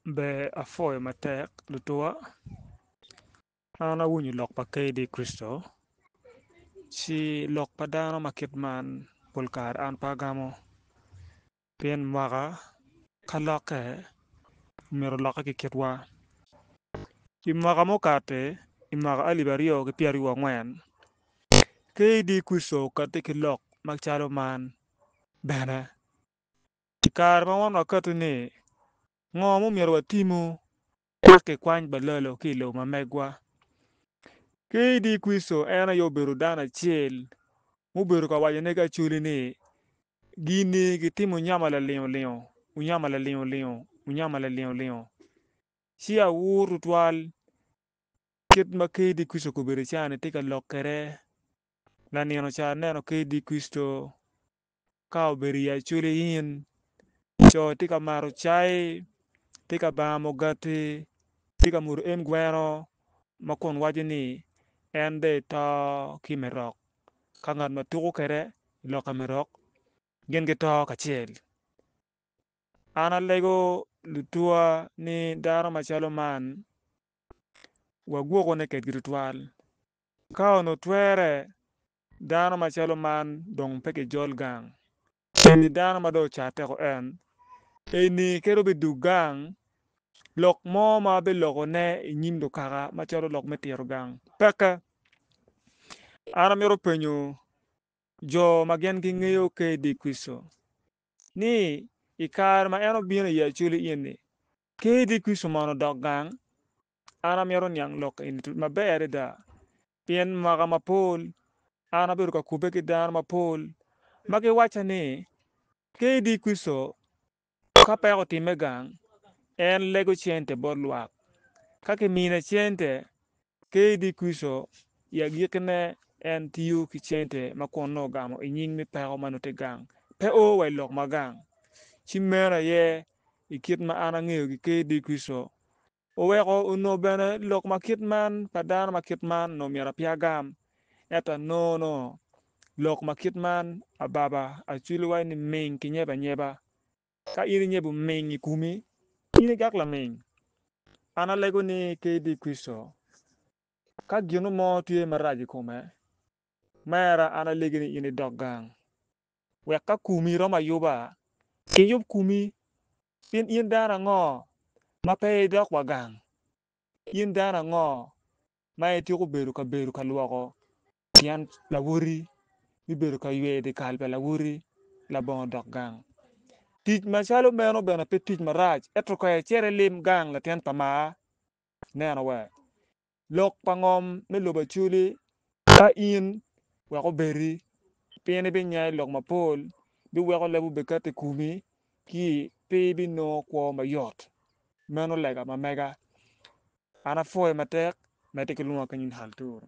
be afoyo matek lutua an awinyo lok pa kedi Kristo ci lok pa dano makit man pol kare an pa agamo pien mwaka ka loke omyero loke ki kitwa i mwaka mokate i mwaka 2024 kedi Kristo kati ki lok macalo man bene i kare ma wan wakato ni ngo m'omyero watimo wek ki kwany balalo ki lo ma megwa kedi Kristo en aye obedo dano acel mubedo ka wacho ne kachuli ni gini gitimo nyama laling'o ci awur tutwal kit ma kedi Kristo kobedo cani tye ka lokere lanino ca aneno kedi Kristo ka obedo i acholi in co tye ka mato cai tye ka bamo mugati tye ka muto en gweno ma kun waco ni en de to ki me rok ka ngat ma tuko kede i loka me rok gin gito kacel an alego lutua ni dano macalo man wagwokone kedgi tutwal ka onyo twere dano macalo man dong pe kijol gang eni dano ma dong ocateko en eni kede obedo duk gang lok mo ma bilokone i nyim lukaka macalo lok me tito gang peke an amito penyo jo ma gin gingeo kedi Kristo ni i kare ma en obino i acholi eni kedi Kristo man odok gang an amito niang lok eni maber adada pien mwaka mapol an abedo ka kube ki dano mapol ma giwaco ni kedi Kristo ka pek otime gang en lego cente bot lwak ka kimine cente kedi Kristo i agikine en tiyo ki cente ma kun nongo ogamo i nying me peko ma nongo tye gang pe o wa ilok ma gang ci meno aye i kit ma an angeo ki kedi Kristo oweko onongo bene lok ma kit man pa dano ma kit man onongo myero apia gam ento nono lok ma kit man ababa acwilo waci ni ming ki nyeba anyeba ka in inyebo ming i kumi in igak laming an alego ni kedi Kristo ka gino mo tye marac i kome mera an alegi ni in idok gang wek ka kumi romo ayuba iyub kumi pien in dano ango ma pe idok wa gang in dano ango ma ityeko bedo ka lwoko tyen lawoti ibedo ka ywe dikal pa lawoti labongo dok gang tic macalo meno bene pe tic marac ento ka icito ilim gang latin pa ma neno we lok pa ngom me lobo acholi ka in wek obedi pien ibinya i lok mapol biweko leba obed kati kumi ki pi binongo kwo mayot meno lega ma mega an afoyo matek matye ki lwongwa ki nyin Haltur.